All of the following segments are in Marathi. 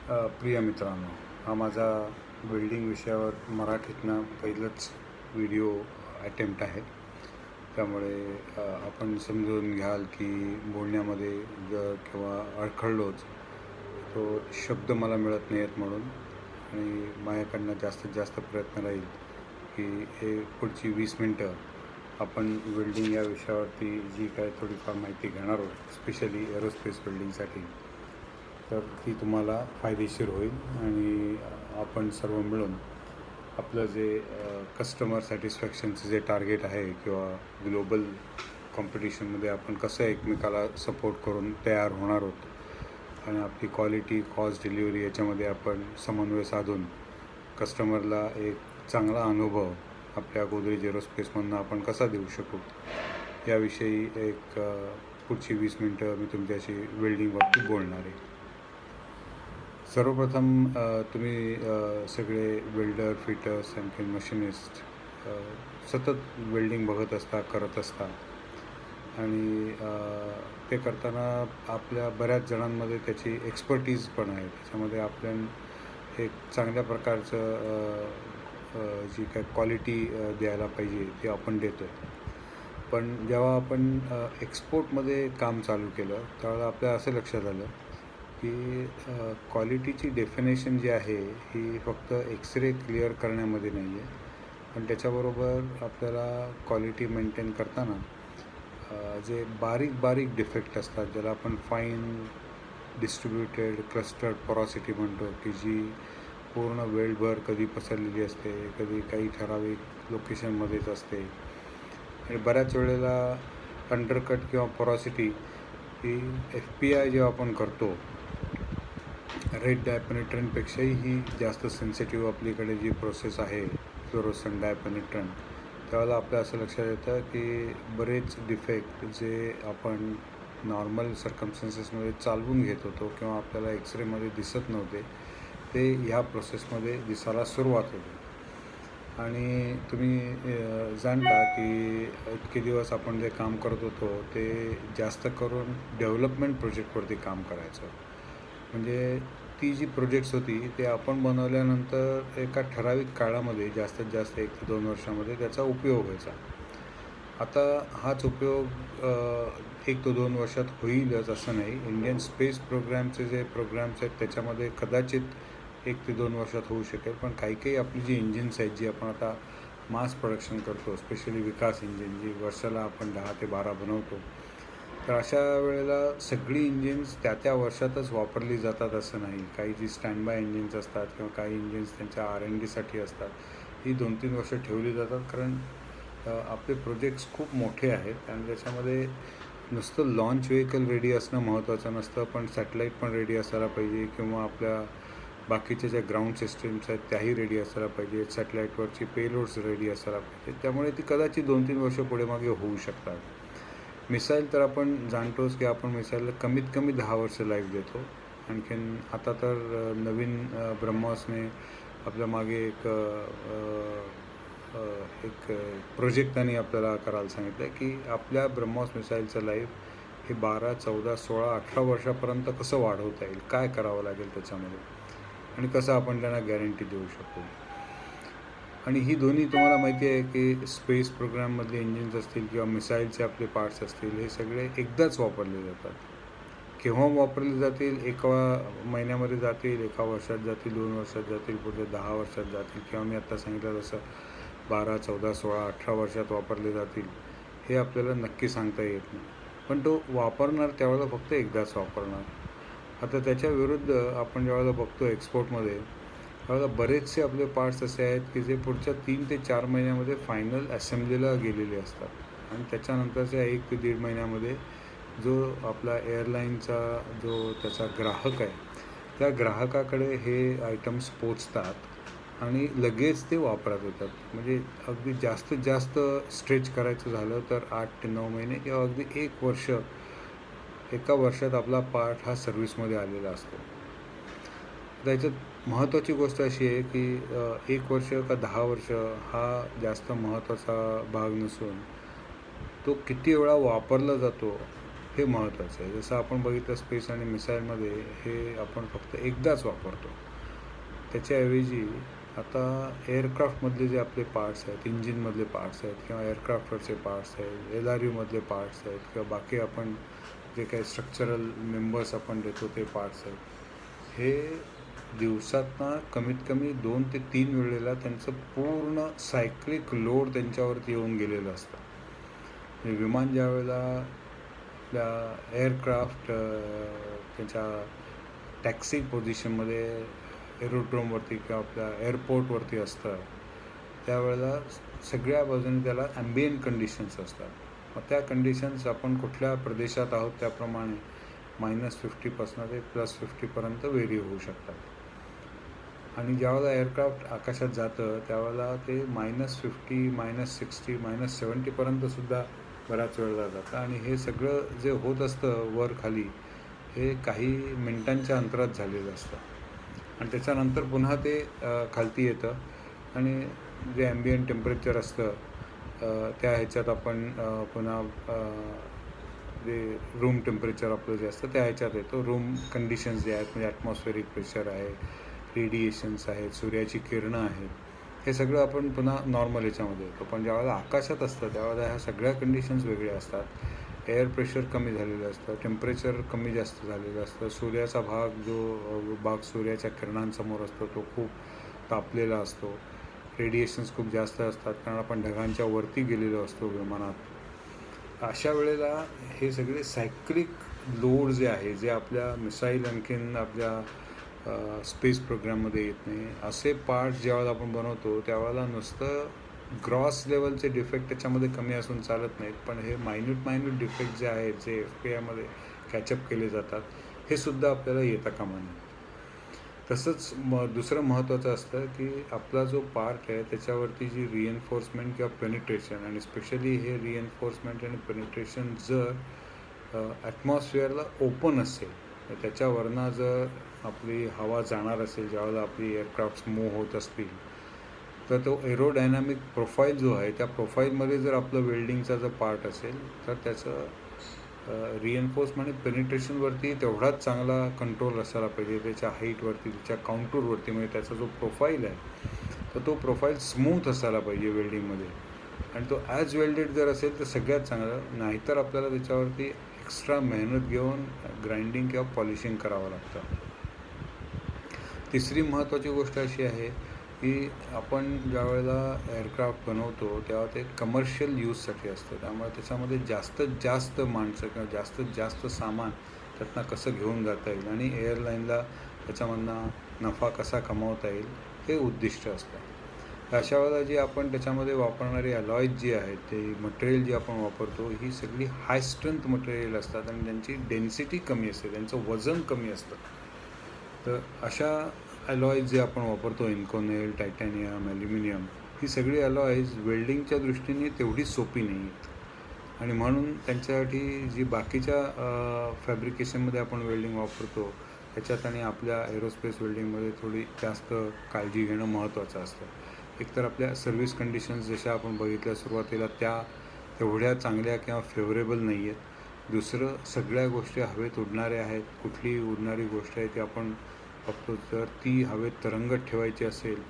प्रिय मित्रांनो, हा माझा वेल्डिंग विषयावर मराठीतनं पहिलंच व्हिडिओ अटेम्प्ट आहे. त्यामुळे आपण समजून घ्याल की बोलण्यामध्ये जर किंवा अडखळलोच तो शब्द मला मिळत नाही आहेत म्हणून, आणि माझ्याकडनं जास्तीत जास्त प्रयत्न राहील की हे पुढची 20 मिनटं आपण वेल्डिंग या विषयावरती जी काय थोडीफार माहिती घेणार आहोत, स्पेशली एरोस्पेस वेल्डिंगसाठी, तर ती तुम्हाला फायदेशीर होईल. आणि आपण सर्व मिळून आपलं जे कस्टमर सॅटिस्फॅक्शनचं जे टार्गेट आहे किंवा ग्लोबल कॉम्पिटिशनमध्ये आपण कसं एकमेकाला सपोर्ट करून तयार होणार आहोत आणि आपली क्वालिटी, कॉस्ट, डिलिव्हरी याच्यामध्ये आपण समन्वय साधून कस्टमरला एक चांगला अनुभव आपल्या गोदरेज एरोस्पेसमधून आपण कसा देऊ शकू याविषयी एक पुढची 20 मिनटं मी तुमच्याशी वेल्डिंगबाबतीत बोलणार आहे. सर्वप्रथम तुम्ही सगळे वेल्डर, फिटर्स, आणखी मशिनिस्ट सतत वेल्डिंग बघत असता, करत असता, आणि ते करताना आपल्या बऱ्याच जणांमध्ये त्याची एक्सपर्टीज पण आहे. त्याच्यामध्ये आपल्या एक चांगल्या प्रकारचं जी काय क्वालिटी द्यायला पाहिजे ती आपण देतो आहे. पण जेव्हा आपण एक्सपोर्टमध्ये काम चालू केलं त्यावेळेला आपल्या असं लक्षात आलं की क्वालिटीची डेफिनेशन जी आहे ही फक्त एक्सरे क्लिअर करण्यामध्ये नाही आहे, पण त्याच्याबरोबर आपल्याला क्वालिटी मेंटेन करताना जे बारीक बारीक डिफेक्ट असतात, ज्याला आपण फाईन डिस्ट्रीब्युटेड क्लस्टर्ड पोरॉसिटी म्हणतो, की जी पूर्ण वेल्डभर कधी पसरलेली असते, कधी काही ठराविक लोकेशनमध्येच असते. आणि बऱ्याच वेळेला अंडरकट किंवा पोरॉसिटी ही FPI जेव्हा आपण करतो, रेड डायपेनिट्रंटपेक्षाही ही जास्त सेन्सिटिव्ह आपलीकडे जी प्रोसेस आहे फ्लोरोसन डायपेनिट्रंट, त्यावेळेला आपल्या असं लक्षात येतं की बरेच डिफेक्ट जे आपण नॉर्मल सर्कमस्टन्सेसमध्ये चालवून घेत होतो किंवा आपल्याला एक्सरेमध्ये दिसत नव्हते, ते ह्या प्रोसेसमध्ये दिसायला सुरुवात होते. आणि तुम्ही जाणता की इतके दिवस आपण जे काम करत होतो ते जास्त करून डेव्हलपमेंट प्रोजेक्टवरती काम करायचं. म्हणजे ती जी प्रोजेक्ट्स होती ते आपण बनवल्यानंतर एका ठराविक काळामध्ये जास्तीत जास्त 1 ते 2 वर्षामध्ये त्याचा उपयोग व्हायचा. आता हाच उपयोग 1 ते 2 वर्षात होईलच असं नाही. इंडियन स्पेस प्रोग्रॅमचे जे प्रोग्रॅम्स आहेत त्याच्यामध्ये कदाचित 1 ते 2 वर्षात होऊ शकेल, पण काही आपली जी इंजिन्स आहेत जी आपण आता मास प्रोडक्शन करतो, स्पेशली विकास इंजिन जी वर्षाला आपण 10 ते 12 बनवतो, तर अशा वेळेला सगळी इंजिन्स त्या वर्षातच वापरली जातात असं नाही. काही जी स्टँड बाय इंजिन्स असतात किंवा काही इंजिन्स त्यांच्या R&Dसाठी असतात, ही 2-3 वर्ष ठेवली जातात. कारण आपले प्रोजेक्ट्स खूप मोठे आहेत आणि त्याच्यामध्ये नुसतं लॉन्च व्हेकल रेडी असणं महत्त्वाचं नसतं, पण सॅटेलाईट पण रेडी असायला पाहिजे किंवा आपल्या बाकीच्या ज्या ग्राउंड सिस्टीम्स आहेत त्याही रेडी असायला पाहिजे, सॅटेलाईटवरची पेलोड्स रेडी असायला पाहिजे. त्यामुळे ती कदाचित 2-3 वर्ष पुढे मागे होऊ शकतात. मिसाईल तर आपण जाणतोच की आपण मिसाईलला कमीत कमी 10 वर्ष लाईफ देतो. आणखीन आता तर नवीन ब्रह्मोसने आपल्या मागे एक प्रोजेक्ट त्यांनी आपल्याला करायला सांगितलं आहे की आपल्या ब्रह्मोस मिसाईलचं लाईफ हे 12, 14, 16, 18 वर्षापर्यंत कसं वाढवता येईल, काय करावं लागेल त्याच्यामध्ये, आणि कसं आपण त्यांना गॅरंटी देऊ शकतो. आणि ही दोन्ही तुम्हाला माहिती आहे की स्पेस प्रोग्राममधले इंजिन्स असतील किंवा मिसाईलचे आपले पार्ट्स असतील, हे सगळे एकदाच वापरले जातात. केव्हा वापरले जातील? एका महिन्यामध्ये जातील, 1 वर्षात जातील, 2 वर्षात जातील, पुढे 10 वर्षात जातील, किंवा मी आत्ता सांगितलं तसं 12, 14, 16, 18 वर्षात वापरले जातील, हे आपल्याला नक्की सांगता येत नाही. पण तो वापरणार त्यावेळेला फक्त एकदाच वापरणार. आता त्याच्या विरुद्ध आपण ज्यावेळेला बघतो एक्सपोर्टमध्ये, त्यावेळेला बरेचसे आपले पार्ट्स असे आहेत की जे पुढच्या 3 ते 4 महिन्यामध्ये फायनल असेंब्लीला गेलेले असतात आणि त्याच्यानंतरच्या 1 ते 1.5 महिन्यामध्ये जो आपला एअरलाईनचा जो त्याचा ग्राहक आहे, त्या ग्राहकाकडे हे आयटम्स पोचतात आणि लगेच ते वापरात येतात. म्हणजे अगदी जास्तीत जास्त स्ट्रेच करायचं झालं तर 8 ते 9 महिने किंवा अगदी 1 वर्ष, एका वर्षात आपला पार्ट हा सर्व्हिसमध्ये आलेला असतो. त्याच्यात महत्त्वाची गोष्ट अशी आहे की 1 वर्ष का 10 वर्ष हा जास्त महत्त्वाचा भाग नसून तो किती वेळा वापरला जातो हे महत्त्वाचं आहे. जसं आपण बघितलं स्पेस आणि मिसाईलमध्ये हे आपण फक्त एकदाच वापरतो. त्याच्याऐवजी आता एअरक्राफ्टमधले जे आपले पार्ट्स आहेत, इंजिनमधले पार्ट्स आहेत किंवा एअरक्राफ्टवरचे पार्ट्स आहेत, LRUमधले पार्ट्स आहेत किंवा बाकी आपण जे काही स्ट्रक्चरल मेंबर्स आपण देतो ते पार्ट्स आहेत, हे दिवसातनं कमीत कमी 2 ते 3 वेळेला त्यांचं पूर्ण सायक्लिक लोड त्यांच्यावरती येऊन गेलेलं असतं. म्हणजे विमान ज्यावेळेला आपल्या एअरक्राफ्ट त्यांच्या टॅक्सी पोझिशनमध्ये एरोड्रोमवरती किंवा आपल्या एअरपोर्टवरती असतं, त्यावेळेला सगळ्या बाजूने त्याला ॲम्बियंट कंडिशन्स असतात. मग त्या कंडिशन्स आपण कुठल्या प्रदेशात आहोत त्याप्रमाणे -50पासून ते +50पर्यंत व्हेरी होऊ शकतात. आणि ज्यावेळेला एअरक्राफ्ट आकाशात जातं त्यावेळेला ते -50, -60, -70पर्यंतसुद्धा बऱ्याच वेळेला जातं. आणि हे सगळं जे होत असतं वर खाली, हे काही मिनिटांच्या अंतरात झालेलं असतं. आणि त्याच्यानंतर पुन्हा ते खालती येतं आणि जे ॲम्बियंट टेम्परेचर असतं त्या ह्याच्यात आपण पुन्हा जे रूम टेम्परेचर आपलं जे असतं त्या ह्याच्यात येतो. रूम कंडिशन्स जे आहेत म्हणजे ॲटमॉस्फेरिक प्रेशर आहे, रेडिएशन्स आहेत, सूर्याची किरणं आहेत, हे सगळं आपण पुन्हा नॉर्मल ह्याच्यामध्ये येतो. पण ज्यावेळेला आकाशात असतं त्यावेळेला ह्या सगळ्या कंडिशन्स वेगळ्या असतात. एअर प्रेशर कमी झालेलं असतं, टेम्परेचर कमी जास्त झालेलं असतं, सूर्याचा भाग सूर्याच्या किरणांसमोर असतो तो खूप तापलेला असतो, रेडिएशन्स खूप जास्त असतात कारण आपण ढगांच्या वरती गेलेलो असतो विमानात. अशा वेळेला हे सगळे सायक्लिक लोड जे आहे, जे आपल्या मिसाईल आणखीन आपल्या स्पेस प्रोग्राममध्ये येत नाही, असे पार्ट्स ज्यावेळेला आपण बनवतो त्यावेळेला नुसतं ग्रॉस लेवलचे डिफेक्ट त्याच्यामध्ये कमी असून चालत नाहीत, पण हे मायन्यूट डिफेक्ट जे आहेत जे FPIमध्ये कॅचअप केले जातात, हे सुद्धा आपल्याला येता कामा नये. तसंच दुसरं महत्त्वाचं असतं की आपला जो पार्ट आहे त्याच्यावरती जी रिएन्फोर्समेंट किंवा पेनिट्रेशन, आणि स्पेशली हे रिएन्फोर्समेंट आणि पेनिट्रेशन जर ॲटमॉस्फिअरला ओपन असेल, तर त्याच्यावरनं जर आपली हवा जाणार असेल, ज्यावेळेला आपली एअरक्राफ्ट्स मूव्ह होत असतील, तर तो एरोडायनॅमिक प्रोफाईल जो आहे त्या प्रोफाईलमध्ये जर आपलं वेल्डिंगचा जर पार्ट असेल तर त्याचं रिएन्फोर्समेंट आणि पेनिट्रेशनवरती तेवढाच चांगला कंट्रोल असायला पाहिजे, त्याच्या हाईटवरती, त्याच्या काउंटूरवरती. म्हणजे त्याचा जो प्रोफाईल आहे तर तो प्रोफाईल स्मूथ असायला पाहिजे वेल्डिंगमध्ये, आणि तो ॲज वेल्डेड जर असेल तर सगळ्यात चांगलं. नाहीतर आपल्याला त्याच्यावरती एक्स्ट्रा मेहनत घेऊन ग्राइंडिंग किंवा पॉलिशिंग करावं लागतं. तिसरी महत्त्वाची गोष्ट अशी आहे की आपण ज्यावेळेला एअरक्राफ्ट बनवतो तेव्हा ते कमर्शियल यूजसाठी असतं, त्यामुळे त्याच्यामध्ये जास्तीत जास्त माणसं किंवा जास्तीत जास्त सामान त्यातनं कसं घेऊन जाता येईल आणि एअरलाईनला त्याच्यामधनं नफा कसा कमावता येईल हे उद्दिष्ट असतं. अशा वेळेला जी आपण त्याच्यामध्ये वापरणारी अलॉयज जी आहेत, ते मटेरियल जे आपण वापरतो, ही सगळी हाय स्ट्रेंथ मटेरियल असतात आणि त्यांची डेन्सिटी कमी असते, त्यांचं वजन कमी असतं. तर अशा अलॉयज जे आपण वापरतो, इन्कोनेल, टायटॅनियम, ॲल्युमिनियम, ही सगळी अलॉयज वेल्डिंगच्या दृष्टीने तेवढी सोपी नाही आहेत. आणि म्हणून त्यांच्यासाठी जी बाकीच्या फॅब्रिकेशनमध्ये आपण वेल्डिंग वापरतो त्याच्यात आणि आपल्या एरोस्पेस वेल्डिंगमध्ये थोडी जास्त काळजी घेणं महत्त्वाचं असतं. एकतर आपल्या सर्व्हिस कंडिशन्स जशा आपण बघितल्या सुरुवातीला त्या तेवढ्या चांगल्या किंवा फेवरेबल नाही आहेत. दुसरं, सगळ्या गोष्टी हवेत उडणाऱ्या आहेत. कुठलीही उडणारी गोष्ट आहे ती आपण बघतो, जर ती हवेत तरंगत ठेवायची असेल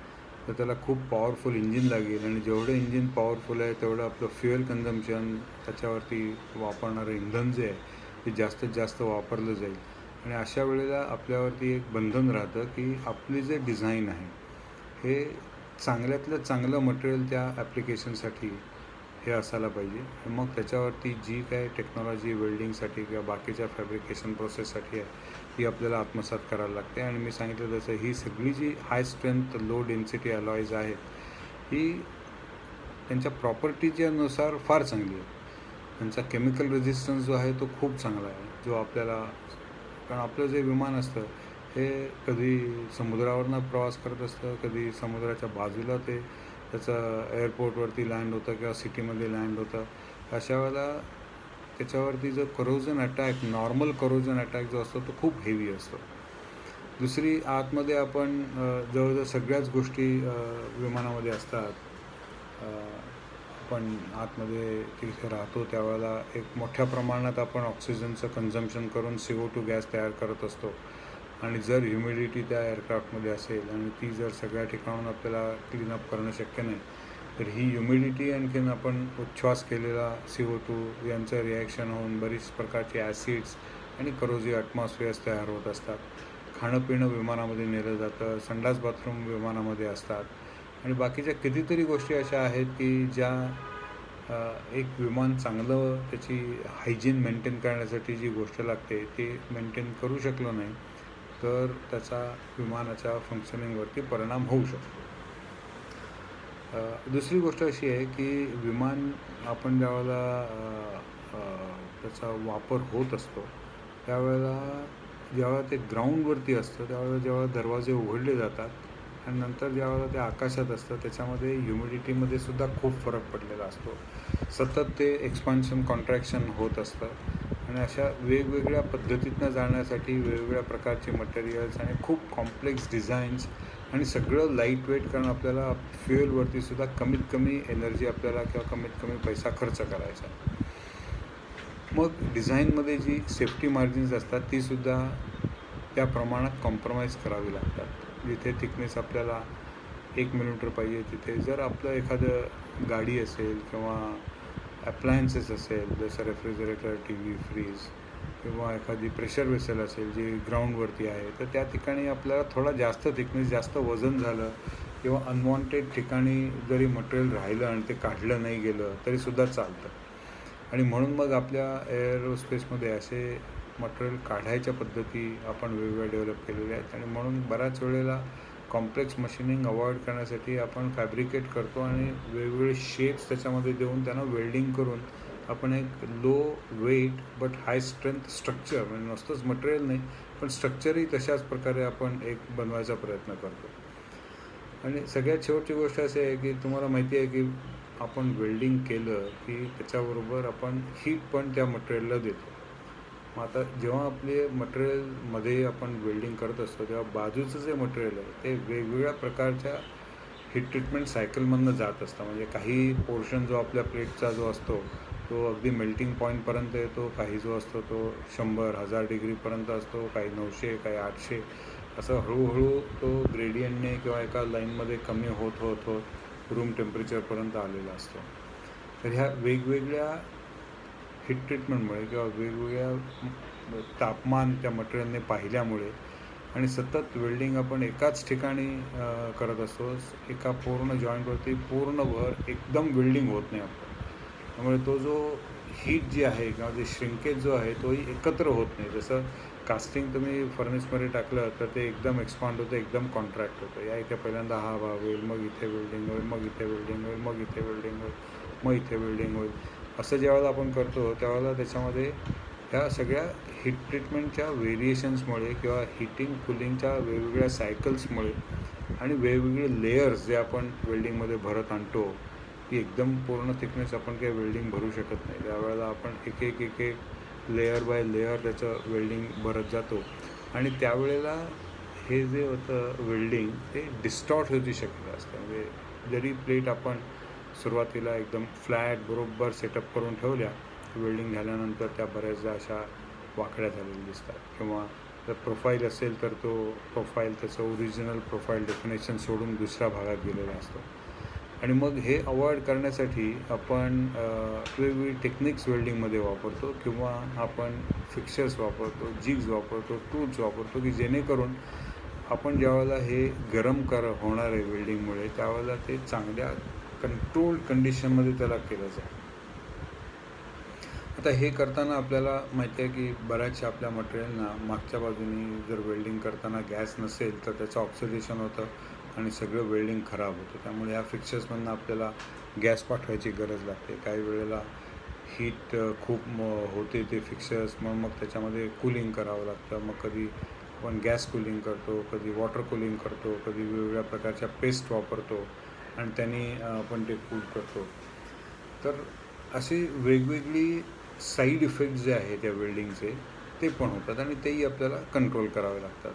तर त्याला खूप पॉवरफुल इंजिन लागेल, आणि जेवढं इंजिन पॉवरफुल आहे तेवढं आपलं फ्युएल कन्झम्पशन, त्याच्यावरती वापरणारं इंधन जे आहे ते जास्तीत जास्त वापरलं जाईल. आणि अशा वेळेला आपल्यावरती एक बंधन राहतं की आपली जे डिझाईन आहे हे चांगल्यातलं चांगलं मटेरियल त्या ॲप्लिकेशनसाठी हे असायला पाहिजे. मग त्याच्यावरती जी काय टेक्नॉलॉजी वेल्डिंगसाठी किंवा बाकीच्या फॅब्रिकेशन प्रोसेससाठी आहे ती आपल्याला आत्मसात करायला लागते. आणि मी सांगितलं तसं ही सगळी जी high strength low density alloys आहेत ही त्यांच्या प्रॉपर्टीच्यानुसार फार चांगली आहे. त्यांचा केमिकल रेझिस्टन्स जो आहे तो खूप चांगला आहे, जो आपल्याला, कारण आपलं जे विमान असतं हे कधी समुद्रावरनं प्रवास करत असतं, कधी समुद्राच्या बाजूला ते त्याचं एअरपोर्टवरती लँड होतं किंवा सिटीमध्ये लँड होतं. अशा वेळेला त्याच्यावरती जो corrosion attack, normal corrosion attack जो असतो तो खूप हेवी असतो. दुसरी, आतमध्ये आपण जवळजवळ सगळ्याच गोष्टी विमानामध्ये असतात. आपण आतमध्ये तिथे राहतो त्यावेळेला एक मोठ्या प्रमाणात आपण ऑक्सिजनचं कन्झम्पशन करून CO2 गॅस तयार करत असतो. आणि जर ह्युमिडिटी त्या एअरक्राफ्टमध्ये असेल आणि ती जर सगळ्या ठिकाणून आपल्याला क्लीनअप करणं शक्य नाही, तर ही ह्युमिडिटी आणखीन आपण उच्छ्वास केलेला CO2 यांचं रिॲक्शन होऊन बरीच प्रकारचे ॲसिड्स आणि करोजिव्ह ॲटमॉस्फिअर्स तयार होत असतात. खाणं पिणं विमानामध्ये नेलं जातं, संडास बाथरूम विमानामध्ये असतात आणि बाकीच्या कितीतरी गोष्टी अशा आहेत की ज्या एक विमान चांगलं त्याची हायजीन मेंटेन करण्यासाठी जी गोष्ट लागते ती मेंटेन करू शकलो नाही तर त्याचा विमानाच्या फंक्शनिंगवरती परिणाम होऊ शकतो. दुसरी गोष्ट अशी आहे की विमान आपण ज्यावेळेला त्याचा वापर होत असतो त्यावेळेला जेव्हा ते ग्राउंडवरती असतं त्यावेळेला जेव्हा दरवाजे उघडले जातात आणि नंतर ज्यावेळेला ते आकाशात असतं त्याच्यामध्ये ह्युमिडिटीमध्ये सुद्धा खूप फरक पडलेला असतो. सतत ते एक्सपान्शन कॉन्ट्रॅक्शन होत असतं आणि अशा वेगवेगळ्या पद्धतीतनं जाण्यासाठी वेगवेगळ्या प्रकारचे मटेरियल्स आणि खूप कॉम्प्लेक्स डिझाईन्स आणि सगळं लाईट वेट कारण आपल्याला फ्युएलवरती सुद्धा कमीत कमी एनर्जी आपल्याला किंवा कमीत कमी पैसा खर्च करायचा. मग डिझाईनमध्ये जी सेफ्टी मार्जिन्स असतात तीसुद्धा त्या प्रमाणात कॉम्प्रोमाइज करावी लागतात. जिथे थिकनेस आपल्याला 1 मिलीमीटर पाहिजे तिथे जर आपलं एखादं गाडी असेल किंवा ॲप्लायन्सेस असेल जसं रेफ्रिजरेटर, TV, फ्रीज किंवा एखादी प्रेशर वेसल असेल जी ग्राउंडवरती आहे तर त्या ठिकाणी आपल्याला थोडा जास्त थिकनेस जास्त वजन झालं किंवा अनवॉन्टेड ठिकाणी जरी मटेरियल राहिलं आणि ते काढलं नाही गेलं तरीसुद्धा चालतं. आणि म्हणून मग आपल्या एअरोस्पेसमध्ये असे मटेरियल काढायच्या पद्धती आपण वेगवेगळ्या डेव्हलप केलेल्या आहेत आणि म्हणून बऱ्याच वेळेला कॉम्प्लेक्स मशिनिंग अवॉइड करण्यासाठी आपण फॅब्रिकेट करतो आणि वेगवेगळे शेप्स त्याच्यामध्ये देऊन त्यांना वेल्डिंग करून आपण एक low weight but high strength structure म्हणजे नुसतंच मटेरियल नाही पण स्ट्रक्चरही तशाच प्रकारे आपण एक बनवायचा प्रयत्न करतो. आणि सगळ्यात शेवटची गोष्ट अशी आहे की तुम्हाला माहिती आहे की आपण वेल्डिंग केलं की त्याच्याबरोबर आपण हीट पण त्या मटेरियलला देतो. मग आता जेव्हा आपले मटेरियलमध्ये आपण वेल्डिंग करत असतो तेव्हा बाजूचं जे मटेरियल आहे ते वेगवेगळ्या प्रकारच्या हीट ट्रीटमेंट सायकलमधनं जात असतं. म्हणजे काही पोर्शन जो आपल्या प्लेटचा जो असतो तो अगदी मेल्टिंग पॉईंटपर्यंत येतो, काही जो असतो तो 100-1000 डिग्रीपर्यंत असतो, काही 900, काही 800 असं हळूहळू तो ग्रेडियंटने किंवा एका लाईनमध्ये कमी होत होत होत रूम टेम्परेचरपर्यंत आलेला असतो. तर ह्या वेगवेगळ्या हीट ट्रीटमेंटमुळे किंवा वेगवेगळ्या तापमान त्या मटेरियलने पाहिल्यामुळे आणि सतत वेल्डिंग आपण एकाच ठिकाणी करत असतो एका पूर्ण जॉईंटवरती पूर्णभर एकदम वेल्डिंग होत नाही आपलं. त्यामुळे तो जो हीट जी आहे किंवा जे श्रिंकेज जो आहे तोही एकत्र होत नाही. जसं कास्टिंग तुम्ही फर्नेसमध्ये टाकलं तर ते एकदम एक्सपांड होतं, एकदम कॉन्ट्रॅक्ट होतं. या इथे पहिल्यांदा हा भाग होईल, मग इथे वेल्डिंग होईल, मग इथे वेल्डिंग होईल, मग इथे वेल्डिंग होईल, मग इथे वेल्डिंग होईल. असं ज्यावेळेला आपण करतो त्यावेळेला त्याच्यामध्ये ह्या सगळ्या हीट ट्रीटमेंटच्या व्हेरिएशन्समुळे किंवा हीटिंग कुलिंगच्या वेगवेगळ्या सायकल्समुळे आणि वेगवेगळे लेयर्स जे आपण वेल्डिंगमध्ये भरत आणतो की एकदम पूर्ण थिकनेस आपण काही वेल्डिंग भरू शकत नाही. त्यावेळेला आपण एक एक लेयर बाय लेयर त्याचं वेल्डिंग भरत जातो आणि त्यावेळेला हे जे होतं वेल्डिंग ते डिस्टॉर्ट होण्याची शक्यता असते. म्हणजे जरी प्लेट आपण सुरुवातीला एकदम फ्लॅट बरोबर सेटअप करून ठेवल्या वेल्डिंग झाल्यानंतर त्या बऱ्याचदा अशा वाकड्या झालेल्या दिसतात किंवा जर प्रोफाईल असेल तर तो प्रोफाईल त्याचं ओरिजिनल प्रोफाईल डेफिनेशन सोडून दुसऱ्या भागात गेलेला असतो. आणि मग हे अवॉइड करण्यासाठी आपण वेगवेगळी टेक्निक्स वेल्डिंगमध्ये वापरतो किंवा आपण फिक्चर्स वापरतो, जिग्स वापरतो, टूल्स वापरतो की जेणेकरून आपण ज्यावेळेला हे गरम होणार आहे वेल्डिंगमुळे त्यावेळेला ते चांगल्या कंट्रोल्ड कंडिशनमध्ये त्याला केलं जाईल. आता हे करताना आपल्याला माहिती आहे की बऱ्याचशा आपल्या मटेरियलना मागच्या बाजूनी जर वेल्डिंग करताना गॅस नसेल तर त्याचं ऑक्सिडेशन होतं आणि सगळं वेल्डिंग खराब होतं. त्यामुळे ह्या फिक्चर्समधनं आपल्याला गॅस पाठवायची गरज लागते. काही वेळेला हीट खूप होते ते फिक्चर्स मग त्याच्यामध्ये कूलिंग करावं लागतं. मग कधी आपण गॅस कूलिंग करतो, कधी वॉटर कूलिंग करतो, कधी वेगवेगळ्या प्रकारच्या पेस्ट वापरतो आणि त्यांनी आपण ते कूल करतो. तर अशी वेगवेगळी साईड इफेक्ट्स जे आहेत त्या वेल्डिंगचे ते पण होतात आणि तेही आपल्याला कंट्रोल करावे लागतात.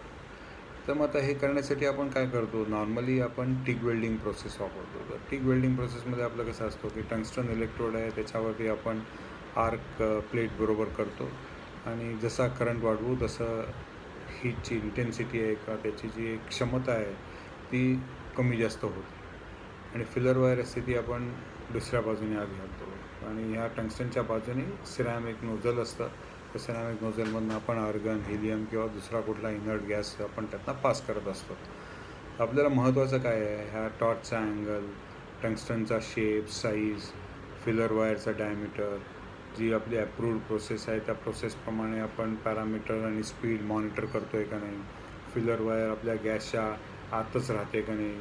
तर मग आता हे करण्यासाठी आपण काय करतो, नॉर्मली आपण टिक वेल्डिंग प्रोसेस वापरतो. तर टिक वेल्डिंग प्रोसेसमध्ये आपलं कसं असतो की टंगस्टन इलेक्ट्रोड आहे, त्याच्यावरती आपण आर्क प्लेट बरोबर करतो आणि जसा करंट वाढवू तसं हीटची इंटेन्सिटी आहे का त्याची जी एक क्षमता आहे ती कमी जास्त होते. आणि फिलर वायर असते ती आपण दुसऱ्या बाजूने आत घालतो आणि ह्या टंगस्टनच्या बाजूने सिरॅमिक नोझल असतं. तर सिरॅमिक नोझलमधून आपण आर्गन, हिलियम किंवा दुसरा कुठला इनर्ट गॅस आपण त्यातनं पास करत असतो. आपल्याला महत्त्वाचं काय आहे, ह्या टॉर्चचा अँगल, टंगस्टनचा शेप, साईज, फिलर वायरचा डायमीटर, जी आपली अप्रूव्ड प्रोसेस आहे त्या प्रोसेसप्रमाणे आपण पॅरामीटर आणि स्पीड मॉनिटर करतो आहे का नाही, फिलर वायर आपल्या गॅसच्या आतच राहते का नाही,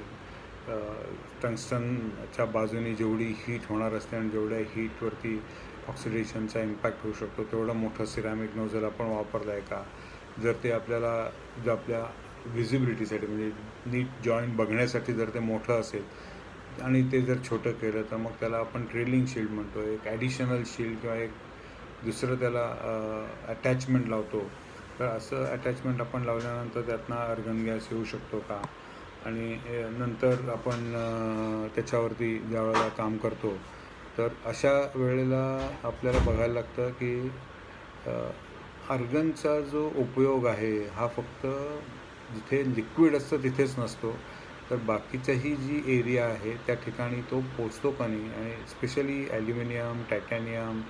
टंगस्टनच्या बाजूने जेवढी हीट होणार असते आणि जेवढ्या हीटवरती ऑक्सिडेशनचा इम्पॅक्ट होऊ शकतो तेवढं मोठं सिरॅमिक नोझल आपण वापरलं आहे का. जर ते आपल्याला जर आपल्या व्हिजिबिलिटीसाठी म्हणजे नीट जॉईंट बघण्यासाठी जर ते मोठं असेल आणि ते जर छोटं केलं तर मग त्याला आपण ट्रेलिंग शील्ड म्हणतो, एक ॲडिशनल शील्ड किंवा एक दुसरं त्याला अटॅचमेंट लावतो. तर असं अटॅचमेंट आपण लावल्यानंतर त्यातनं आर्गन गॅस येऊ शकतो का. आणि नंतर आपण त्याच्यावरती ज्यावेळेला काम करतो तर अशा वेळेला आपल्याला बघायला लागतं की आर्गनचा जो उपयोग आहे हा फक्त जिथे लिक्विड असतं तिथेच नसतो, तर बाकीच्याही जी एरिया आहे त्या ठिकाणी तो पोचतो का नाही. आणि स्पेशली ॲल्युमिनियम, टायटॅनियम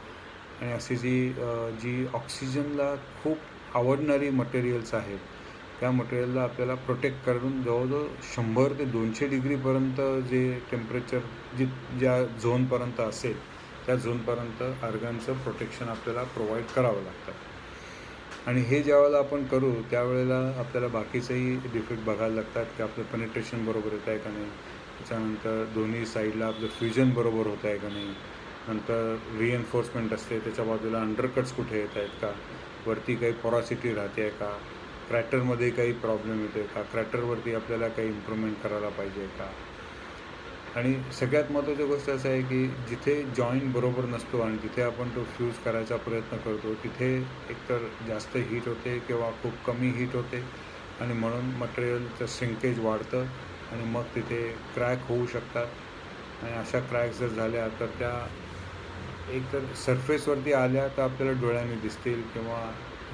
आणि अशी जी ऑक्सिजनला खूप आवडणारी मटेरियल्स आहेत त्या मटेरियलला आपल्याला प्रोटेक्ट करून जवळजवळ 100 ते 200 डिग्रीपर्यंत जे टेम्परेचर ज्या झोनपर्यंत असेल त्या झोनपर्यंत आर्गनचं प्रोटेक्शन आपल्याला प्रोव्हाइड करावं लागतं. आणि हे ज्यावेळेला आपण करू त्यावेळेला आपल्याला बाकीचेही डिफेक्ट बघायला लागतात की आपलं पेनिट्रेशन बरोबर येत आहे का नाही, त्याच्यानंतर दोन्ही साईडला आपलं फ्युजन बरोबर होत आहे का नाही, नंतर रिएन्फोर्समेंट असते त्याच्या बाजूला अंडरकट्स कुठे येत आहेत का, वरती काही पोरॉसिटी राहते आहे का, क्रॅटरमध्ये काही प्रॉब्लेम येतो आहे का, क्रॅटरवरती आपल्याला काही इम्प्रूव्हमेंट करायला पाहिजे का. आणि सगळ्यात महत्त्वाची गोष्ट असं आहे की जिथे जॉईंट बरोबर नसतो आणि जिथे आपण तो फ्यूज करायचा प्रयत्न करतो तिथे एकतर जास्त हीट होते किंवा खूप कमी हीट होते आणि म्हणून मटेरियलचं श्रिंकेज वाढतं आणि मग तिथे क्रॅक होऊ शकतात. आणि अशा क्रॅक्स जर झाल्या तर त्या एकतर सरफेसवरती आल्या तर आपल्याला डोळ्यांनी दिसतील किंवा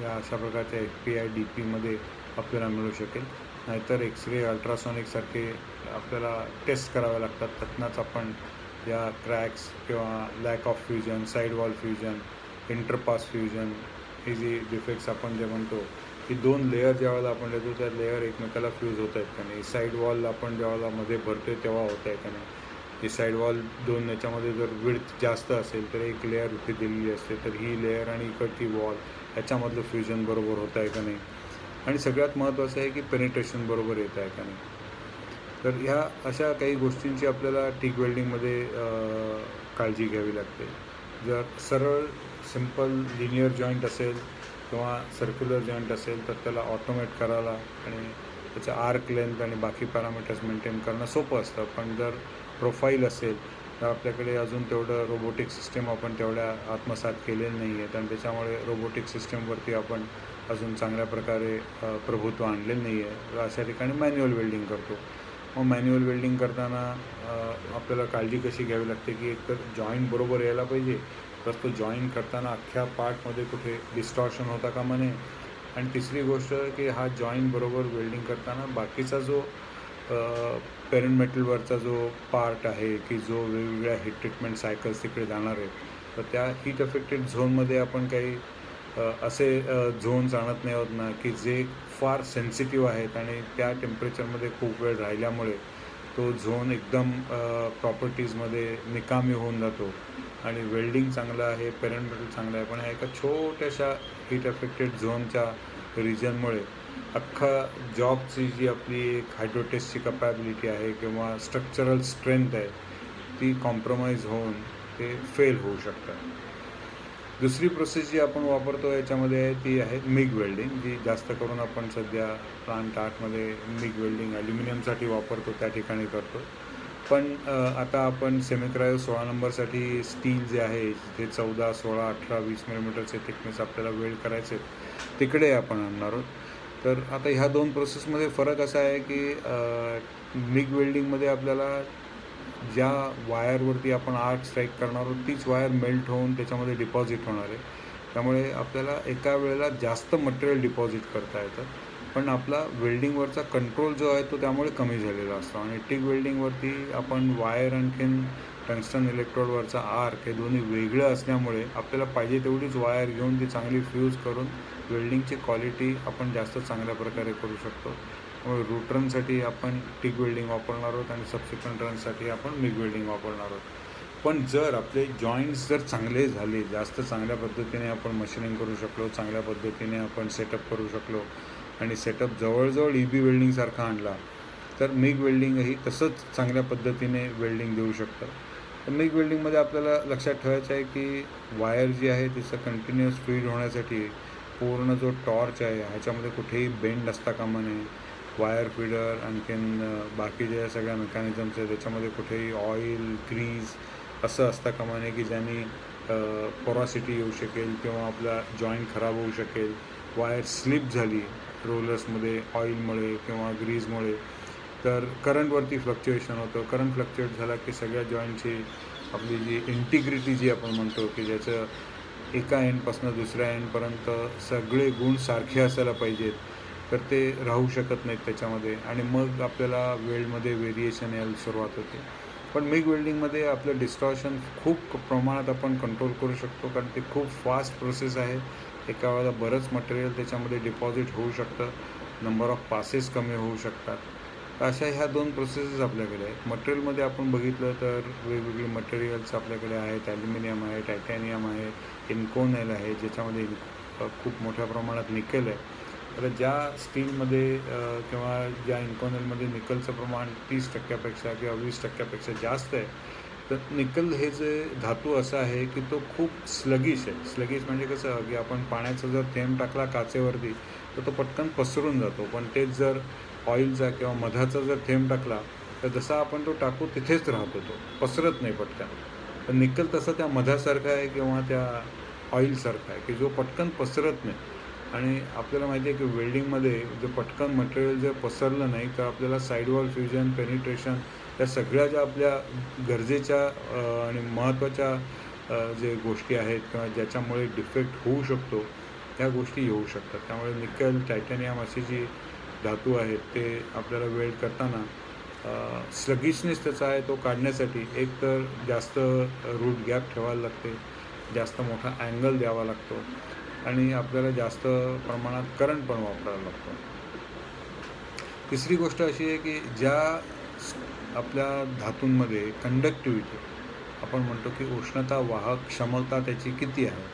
या अशा प्रकारच्या FPI DPमध्ये आपल्याला मिळू शकेल. नाहीतर एक्सरे, अल्ट्रासॉनिकसारखे आपल्याला टेस्ट करावे लागतात. त्यातनंच आपण या क्रॅक्स किंवा lack of fusion, side wall fusion, interpass fusion हे जे डिफेक्ट्स आपण जे म्हणतो की 2 लेअर ज्यावेळेला आपण देतो त्या लेअर एकमेकाला फ्यूज होत आहेत का नाही, साईड वॉल आपण ज्यावेळेला मध्ये भरतो तेव्हा होत आहे का नाही, ही साईड वॉल 2 याच्यामध्ये जर विड्थ जास्त असेल तर एक लेअर इथे दिलेली असते तर ही लेअर आणि इकडची वॉल ह्याच्यामधलं फ्युजन बरोबर होत आहे का नाही. आणि सगळ्यात महत्त्वाचं आहे की पेनिट्रेशन बरोबर येत आहे का नाही. तर ह्या अशा काही गोष्टींची आपल्याला टिक वेल्डिंगमध्ये काळजी घ्यावी लागते. जर सरळ सिम्पल लिनियर जॉईंट असेल किंवा सर्क्युलर जॉईंट असेल तर त्याला ऑटोमेट करायला आणि त्याचं आर्क लेंथ आणि बाकी पॅरामीटर्स मेंटेन करणं सोपं असतं. पण जर प्रोफाईल असेल तर आपल्याकडे अजून तेवढं रोबोटिक सिस्टम आपण तेवढ्या आत्मसात केलेलं नाही आहेत आणि त्याच्यामुळे रोबोटिक सिस्टमवरती आपण अजून चांगल्या प्रकारे प्रभुत्व आणलेलं नाही आहे. अशा ठिकाणी मॅन्युअल वेल्डिंग करतो. मग मॅन्युअल वेल्डिंग करताना आपल्याला काळजी कशी घ्यावी लागते की एकतर जॉईंट बरोबर यायला पाहिजे, तर तो जॉईंट करताना अख्ख्या पार्टमध्ये कुठे डिस्टॉर्शन होता कामा नये. आणि तिसरी गोष्ट की हा जॉईंट बरोबर वेल्डिंग करताना बाकीचा जो पेरेंट मेटलवरचा जो पार्ट आहे की जो वेगवेगळ्या हीट ट्रीटमेंट सायकल्स तिकडे जाणार आहेत तर त्या हीट अफेक्टेड झोनमध्ये आपण काही असे झोन्स आणत नाही आहोत ना की जे फार सेन्सिटिव्ह आहेत आणि त्या टेम्परेचरमध्ये खूप वेळ राहिल्यामुळे तो झोन एकदम प्रॉपर्टीजमध्ये निकामी होऊन जातो. आणि वेल्डिंग चांगलं आहे, पेरेंट मेटल चांगलं आहे, पण ह्या एका छोट्याशा हीट अफेक्टेड झोनच्या रिजनमुळे अख्खा जॉबची जी आपली एक हायड्रोटेस्टची कपॅबिलिटी आहे किंवा स्ट्रक्चरल स्ट्रेंथ आहे ती कॉम्प्रोमाइज होऊन ते फेल होऊ शकतं. दुसरी प्रोसेस जी आपण वापरतो याच्यामध्ये आहे ती आहे मिग वेल्डिंग, जी जास्त करून आपण सध्या प्लांट 8मध्ये मिग वेल्डिंग ॲल्युमिनियमसाठी वापरतो त्या ठिकाणी करतो. पण आता आपण सेमिक्रायो 16 नंबरसाठी स्टील जे आहे ते 14, 16, 18, 20 मिलीमीटरचे थिकनेस आपल्याला वेल्ड करायचे तिकडे आपण आणणार आहोत. तर आता ह्या 2 प्रोसेसमध्ये फरक असा आहे की मिग वेल्डिंगमध्ये आपल्याला ज्या वायरवरती आपण आर्क स्ट्राईक करणार आहोत तीच वायर मेल्ट होऊन त्याच्यामध्ये डिपॉझिट होणार आहे. त्यामुळे आपल्याला एका वेळेला जास्त मटेरियल डिपॉझिट करता येतं. पण आपला वेल्डिंगवरचा कंट्रोल जो आहे तो त्यामुळे कमी झालेला असतो. आणि टिक वेल्डिंगवरती आपण वायर आणखीन टंगस्टन इलेक्ट्रोडवरचा आर्क हे दोन्ही वेगळं असल्यामुळे आपल्याला पाहिजे तेवढीच वायर घेऊन ती चांगली फ्यूज करून वेल्डिंगची क्वालिटी आपण जास्त चांगल्या प्रकारे करू शकतो. त्यामुळे रूट रनसाठी आपण टिक वेल्डिंग वापरणार आहोत आणि सबसिक्वेंट रनसाठी आपण मिग वेल्डिंग वापरणार आहोत. पण जर आपले जॉईंट्स जर चांगले झाले, जास्त चांगल्या पद्धतीने आपण मशीनिंग करू शकलो, चांगल्या पद्धतीने आपण सेटअप करू शकलो आणि सेटअप जवळजवळ ई बी वेल्डिंगसारखा आणला, तर मिग वेल्डिंगही तसंच चांगल्या पद्धतीने वेल्डिंग देऊ शकतं. तर मिग वेल्डिंगमध्ये आपल्याला लक्षात ठेवायचं आहे की वायर जी आहे तिचं कंटिन्युअस फीड होण्यासाठी पूर्ण जो टॉर्च आहे ह्याच्यामध्ये कुठेही बेंड असता कामा नये. वायर फीडर आणखीन बाकी ज्या सगळ्या मेकॅनिझम्स आहेत त्याच्यामध्ये कुठेही ऑइल, ग्रीज असं असता कामा नये की ज्यांनी पोरॉसिटी येऊ शकेल किंवा आपला जॉईंट खराब होऊ शकेल. वायर स्लिप झाली रोलर्समध्ये ऑइलमुळे किंवा ग्रीजमुळे तर करंटवरती फ्लक्च्युएशन होतं. करंट फ्लक्च्युएट झाला की सगळ्या जॉईंटची आपली जी इंटिग्रिटी जी आपण म्हणतो की ज्याचं एका एंडपासून दुसऱ्या एंडपर्यंत सगळे गुण सारखे असायला पाहिजेत, तर ते राहू शकत नाहीत त्याच्यामध्ये आणि मग आपल्याला वेल्डमध्ये व्हेरिएशन यायला सुरुवात होते. पण मिग वेल्डिंगमध्ये आपलं डिस्टॉर्शन खूप प्रमाणात आपण कंट्रोल करू शकतो कारण ते खूप फास्ट प्रोसेस आहे. एका वेळेला बरंच मटेरियल त्याच्यामध्ये डिपॉझिट होऊ शकतं. नंबर ऑफ पासेस कमी होऊ शकतात. तर अशा ह्या 2 प्रोसेसेस आपल्याकडे आहेत. मटेरियलमध्ये आपण बघितलं तर वेगवेगळे मटेरियल्स आपल्याकडे आहेत. ॲल्युमिनियम आहे, टायटॅनियम आहे, इन्कोनेल आहे, ज्याच्यामध्ये खूप मोठ्या प्रमाणात निकेल आहे. तर ज्या स्टीलमध्ये किंवा ज्या इन्कोनेलमध्ये निकेलचं प्रमाण 30% किंवा 20% जास्त आहे, तर निकेल हे जे धातू असा आहे की तो खूप स्लगिश आहे. स्लगिश म्हणजे कसं की आपण पाण्याचा जर थेंब टाकला काचेवरती तर तो पटकन पसरून जातो. पण तेच जर ऑइलचा किंवा मधाचा जर थेंब टाकला तर जसा आपण तो टाकू तिथेच राहतो, तो पसरत नाही पटकन. तर निकेल तसं त्या मधासारखं आहे किंवा त्या ऑइलसारखा आहे की जो पटकन पसरत नाही. आणि आपल्याला माहिती आहे की वेल्डिंगमध्ये जर पटकन मटेरियल जर पसरलं नाही तर आपल्याला साईडवॉल फ्युजन, पेनिट्रेशन या सगळ्या ज्या आपल्या गरजेच्या आणि महत्त्वाच्या जे गोष्टी आहेत किंवा ज्याच्यामुळे डिफेक्ट होऊ शकतो त्या गोष्टी येऊ शकतात. त्यामुळे निकेल, टायटॅनियम अशी जी धातू आहेत ते आपल्याला वेल्ड करताना स्लगिशनेस त्याचा आहे तो काढण्यासाठी एक तर जास्त रूट गॅप ठेवायला लागते, जास्त मोठा अँगल द्यावा लागतो आणि आपल्याला जास्त प्रमाणात करंट पण वापरायला लागतो. तिसरी गोष्ट अशी आहे की ज्या आपल्या धातूंमध्ये कंडक्टिव्हिटी आपण म्हणतो की उष्णता वाहक क्षमता त्याची किती आहे.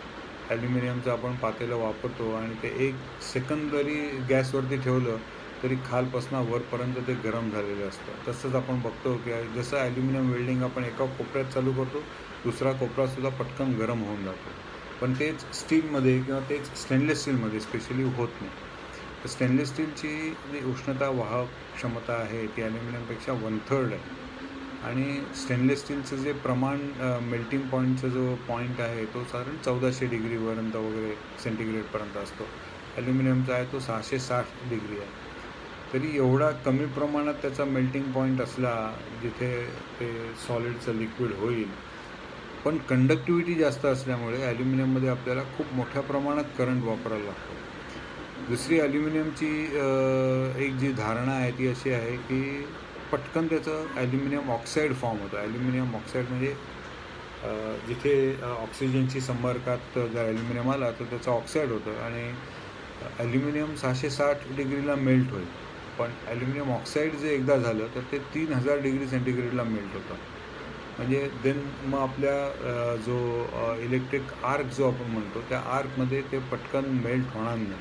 ॲल्युमिनियमचं आपण पातेलं वापरतो आणि ते 1 सेकंद जरी गॅसवरती ठेवलं तरी खालपासून वरपर्यंत ते गरम झालेलं असतं. तसंच आपण बघतो की जसं ॲल्युमिनियम वेल्डिंग आपण एका कोपऱ्यात चालू करतो, दुसरा कोपरासुद्धा पटकन गरम होऊन जातो. पण तेच स्टीलमध्ये किंवा तेच स्टेनलेस स्टीलमध्ये स्पेशली होत नाही. तर स्टेनलेस स्टीलची जी उष्णता वाहक क्षमता आहे ती ॲल्युमिनियमपेक्षा 1/3 आहे. आणि स्टेनलेस स्टीलचं जे प्रमाण मेल्टिंग पॉईंटचा जो पॉईंट आहे तो साधारण 1400 डिग्रीपर्यंत वगैरे सेंटीग्रेडपर्यंत असतो. ॲल्युमिनियमचा आहे तो 660 डिग्री आहे. तरी एवढा कमी प्रमाणात त्याचा मेल्टिंग पॉईंट असला जिथे ते सॉलिडचं लिक्विड होईल, पण कंडक्टिव्हिटी जास्त असल्यामुळे ॲल्युमिनियममध्ये आपल्याला खूप मोठ्या प्रमाणात करंट वापरायला लागतो. दुसरी ॲल्युमिनियमची एक जी धारणा आहे ती अशी आहे की पटकन त्याचं ॲल्युमिनियम ऑक्साईड फॉर्म होतं. ॲल्युमिनियम ऑक्साईड म्हणजे जिथे ऑक्सिजनशी संपर्कात जर ॲल्युमिनियम आला तर त्याचं ऑक्साईड होतं आणि ॲल्युमिनियम 660 डिग्रीला मेल्ट होईल. पण ॲल्युमिनियम ऑक्साईड जे एकदा झालं तर ते 3000 डिग्री सेंटीग्रेडला मेल्ट होतं. म्हणजे देन मग आपल्या जो इलेक्ट्रिक आर्क जो आपण म्हणतो त्या आर्कमध्ये ते पटकन मेल्ट होणार नाही.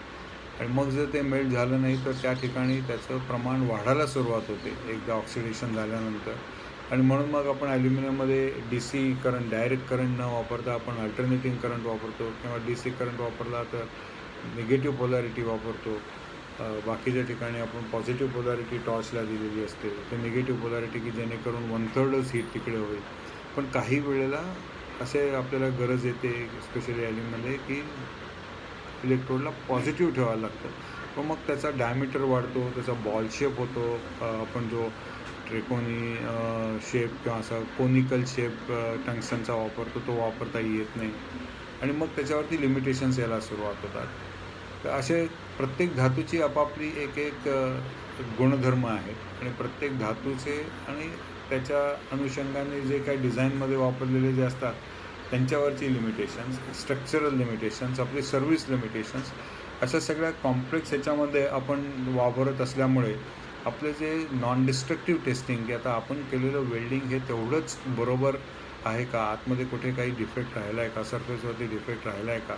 आणि मग जर ते मेल्ट झालं नाही तर त्या ठिकाणी त्याचं प्रमाण वाढायला सुरुवात होते एकदा ऑक्सिडेशन झाल्यानंतर. आणि म्हणून मग आपण ॲल्युमिनियममध्ये DC करंट, डायरेक्ट करंट न वापरता आपण अल्टरनेटिंग करंट वापरतो किंवा DC करंट वापरला तर निगेटिव्ह पोलॅरिटी वापरतो. बाकीच्या ठिकाणी आपण पॉझिटिव्ह पोलॅरिटी टॉर्चला दिलेली असते, ते निगेटिव्ह पोलॅरिटी की जेणेकरून 1/3च हीट तिकडे होईल. पण काही वेळेला असे आपल्याला गरज येते स्पेशली ॲल्युमिनियममध्ये की इलेक्ट्रोडला पॉझिटिव्ह ठेवायला लागतं. तो मग त्याचा डायमीटर वाढतो, त्याचा बॉल शेप होतो. आपण जो त्रिकोणी शेप किंवा असा कोनिकल शेप टंगस्टनचा वापरतो, तो वापरता येत नाही आणि मग त्याच्यावरती लिमिटेशन्स यायला सुरुवात होतात. तर असे प्रत्येक धातूची आपापली एक गुणधर्म आहेत आणि प्रत्येक धातूचे आणि त्याच्या अनुषंगाने जे काही डिझाईनमध्ये वापरलेले जे असतात त्यांच्यावरची लिमिटेशन्स, स्ट्रक्चरल लिमिटेशन्स, आपली सर्व्हिस लिमिटेशन्स, अशा सगळ्या कॉम्प्लेक्स ह्याच्यामध्ये आपण वापरत असल्यामुळे आपलं जे नॉन डिस्ट्रक्टिव्ह टेस्टिंग, की आता आपण केलेलं वेल्डिंग हे तेवढंच बरोबर आहे का, आतमध्ये कुठे काही डिफेक्ट राहिला आहे का, सरफेसवरती डिफेक्ट राहिला आहे का,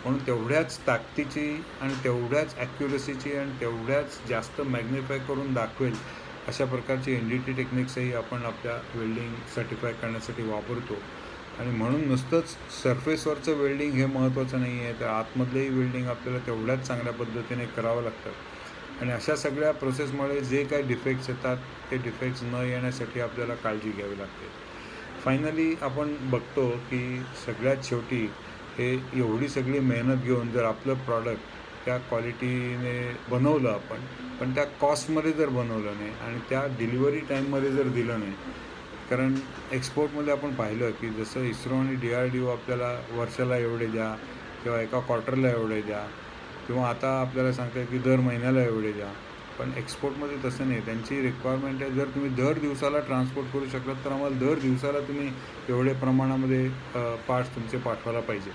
म्हणून तेवढ्याच ताकदीची आणि तेवढ्याच ॲक्युरसीची आणि तेवढ्याच जास्त मॅग्निफाय करून दाखवेल अशा प्रकारची NDT टेक्निक्सही आपण आपल्या वेल्डिंग सर्टिफाय करण्यासाठी वापरतो. आणि म्हणून नुसतंच सरफेसवरचं वेल्डिंग हे महत्त्वाचं नाही आहे, तर आतमधलंही वेल्डिंग आपल्याला तेवढ्याच चांगल्या पद्धतीने करावं लागतं. आणि अशा सगळ्या प्रोसेसमुळे जे काही डिफेक्ट्स येतात ते डिफेक्ट्स न येण्यासाठी आपल्याला काळजी घ्यावी लागते. फायनली आपण बघतो की सगळ्यात शेवटी हे एवढी सगळी मेहनत घेऊन जर आपलं प्रॉडक्ट त्या क्वालिटीने बनवलं आपण, पण त्या कॉस्टमध्ये जर बनवलं नाही आणि त्या डिलिव्हरी टाईममध्ये जर दिलं नाही, कारण एक्सपोर्टमध्ये आपण पाहिलं की जसं इस्रो आणि DRDO आपल्याला वर्षाला एवढे द्या किंवा एका क्वार्टरला एवढे द्या किंवा आता आपल्याला सांगतात की दर महिन्याला एवढे द्या, पण एक्सपोर्टमध्ये तसं नाही. त्यांची रिक्वायरमेंट आहे, जर तुम्ही दर दिवसाला ट्रान्सपोर्ट करू शकलात तर आम्हाला दर दिवसाला तुम्ही एवढे प्रमाणामध्ये पार्ट्स तुमचे पाठवायला पाहिजे,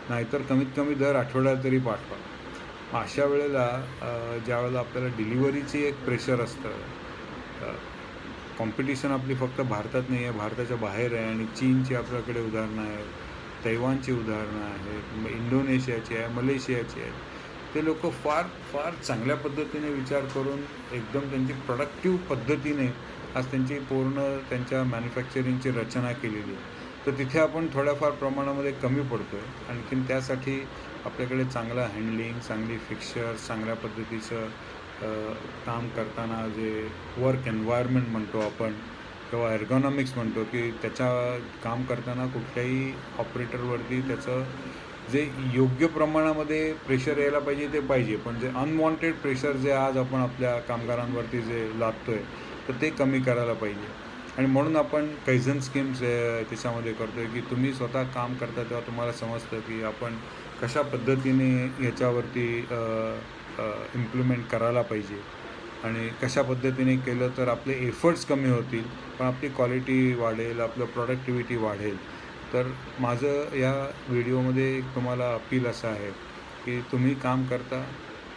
नाहीतर कमीत कमी दर आठवड्याला तरी पाठवा. अशा वेळेला ज्यावेळेला आपल्याला डिलिव्हरीची एक प्रेशर असतं, कॉम्पिटिशन आपली फक्त भारतात नाही आहे, भारताच्या बाहेर आहे आणि चीनची आपल्याकडे उदाहरणं आहेत, तैवानची उदाहरणं आहेत, इंडोनेशियाची आहे, मलेशियाची आहेत. ते लोक फार फार चांगल्या पद्धतीने विचार करून एकदम त्यांची प्रोडक्टिव्ह पद्धतीने आज त्यांची पूर्ण त्यांच्या मॅन्युफॅक्चरिंगची रचना केलेली आहे. तर तिथे आपण थोड्याफार प्रमाणामध्ये कमी पडतो आहे. आणखीन त्यासाठी आपल्याकडे चांगलं हँडलिंग, चांगली फिक्चर्स, चांगल्या पद्धतीचं काम करताना जे वर्क एन्व्हायरमेंट म्हणतो आपण किंवा एर्गॉनॉमिक्स म्हणतो, की त्याच्या काम करताना कुठल्याही ऑपरेटरवरती त्याचं जे योग्य प्रमाणामध्ये प्रेशर यायला पाहिजे ते पाहिजे, पण जे अनवॉन्टेड प्रेशर जे आज आपण आपल्या कामगारांवरती जे लादतो आहे तर ते कमी करायला पाहिजे. आणि म्हणून आपण कैझन स्कीम्स त्याच्यामध्ये करतो आहे, की तुम्ही स्वतः काम करता तेव्हा तुम्हाला समजतं की आपण कशा पद्धतीने ह्याच्यावरती इम्प्लिमेंट करायला पाहिजे आणि कशा पद्धतीने केलं तर आपले एफर्ट्स कमी होतील, पण आपली क्वालिटी वाढेल, आपलं प्रोडक्टिव्हिटी वाढेल. तर माझं या व्हिडिओमध्ये तुम्हाला अपील असं आहे की तुम्ही काम करता,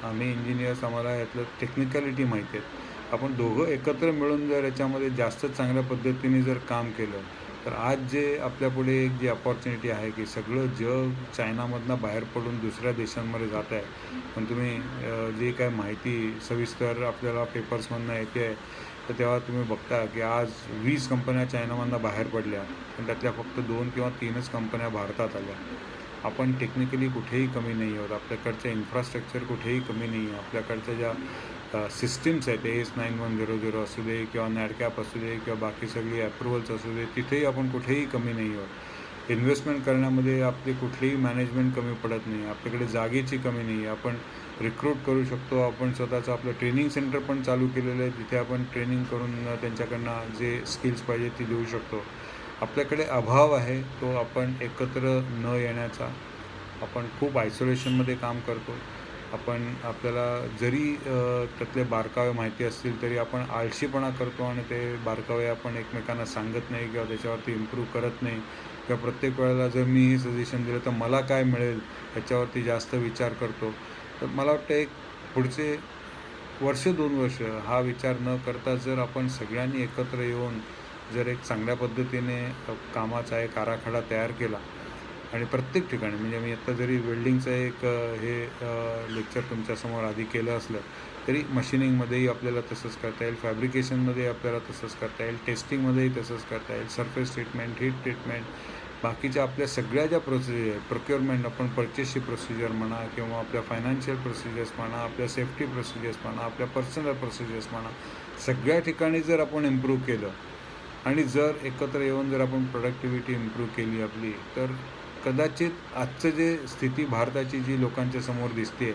आम्ही इंजिनियर्स, आम्हाला यातलं टेक्निकॅलिटी माहिती आहेत. आपण दोघं एकत्र मिळून जर याच्यामध्ये जास्त चांगल्या पद्धतीने जर काम केलं तर आज जे आपल्यापुढे एक जी अपॉर्च्युनिटी आहे की सगळं जग चायनामधनं बाहेर पडून दुसऱ्या देशांमध्ये जात आहे, पण तुम्ही जी काय माहिती सविस्तर आपल्याला पेपर्समधनं येते आहे तर तेव्हा तुम्ही बघता की आज 20 कंपन्या चायनामधनं बाहेर पडल्या, पण त्यातल्या फक्त 2 किंवा 3च कंपन्या भारतात आल्या. आपण टेक्निकली कुठेही कमी नाही आहोत, आपल्याकडचं इन्फ्रास्ट्रक्चर कुठेही कमी नाही आहे, आपल्याकडच्या ज्या सिस्टीम्स आहेत, AS9100 असू दे किंवा NADCAP असू दे किंवा बाकी सगळी अप्रुव्हल्स असू दे, तिथेही आपण कुठेही कमी नाही आहोत. इन्व्हेस्टमेंट करण्यामध्ये आपली कुठलीही मॅनेजमेंट कमी पडत नाही, आपल्याकडे जागेची कमी नाही आहे, आपण रिक्रूट करू शकतो. आपण स्वतःचं आपलं ट्रेनिंग सेंटर पण चालू केलेलं आहे, तिथे आपण ट्रेनिंग करून त्यांच्याकडनं जे स्किल्स पाहिजे ती देऊ शकतो. आपल्याकडे अभाव आहे तो आपण एकत्र न येण्याचा. आपण खूप आयसोलेशनमध्ये काम करतो. आपल्याला जरी त्यातले बारकावे माहिती असतील तरी आपण आळशीपणा करतो आणि ते बारकावे आपण एकमेकांना सांगत नाही किंवा त्याच्यावरती इम्प्रूव्ह करत नाही किंवा प्रत्येक वेळेला जर मी हे सजेशन दिलं तर मला काय मिळेल ह्याच्यावरती जास्त विचार करतो. तर मला वाटतं एक पुढचे वर्ष 2 वर्ष हा विचार न करता जर आपण सगळ्यांनी एकत्र येऊन जर एक चांगल्या पद्धतीने कामाचा एक आराखडा तयार केला आणि प्रत्येक ठिकाणी, म्हणजे मी आत्ता जरी वेल्डिंगचं एक लेक्चर तुमच्यासमोर आधी केलं असलं तरी मशिनिंगमध्येही आपल्याला तसंच करता येईल, फॅब्रिकेशनमध्ये आपल्याला तसंच करता येईल, टेस्टिंगमध्येही तसंच करता येईल, सरफेस ट्रीटमेंट, हीट ट्रीटमेंट, बाकीच्या आपल्या सगळ्या ज्या प्रोसिजर आहे, प्रोक्युअरमेंट, आपण परचेसची प्रोसिजर म्हणा किंवा आपल्या फायनान्शियल प्रोसिजर्स म्हणा, आपल्या सेफ्टी प्रोसिजर्स म्हणा, आपल्या पर्सनल प्रोसिजर्स म्हणा, सगळ्या ठिकाणी जर आपण इम्प्रूव्ह केलं आणि जर एकत्र येऊन जर आपण प्रोडक्टिव्हिटी इम्प्रूव्ह केली आपली, तर कदाचित आजचं जे स्थिती भारताची जी लोकांच्या समोर दिसते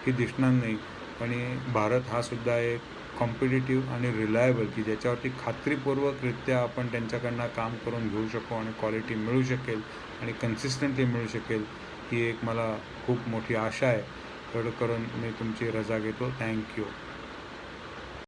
ही दिसणार नाही. आणि भारत हा सुद्धा एक कॉम्पिटिटिव्ह आणि रिलायबल की ज्याच्यावरती खात्रीपूर्वकरित्या आपण त्यांच्याकडनं काम करून घेऊ शकू आणि क्वालिटी मिळू शकेल आणि कन्सिस्टंटली मिळू शकेल, ही एक मला खूप मोठी आशा आहे. तेवढं करून मी तुमची रजा घेतो. थँक्यू.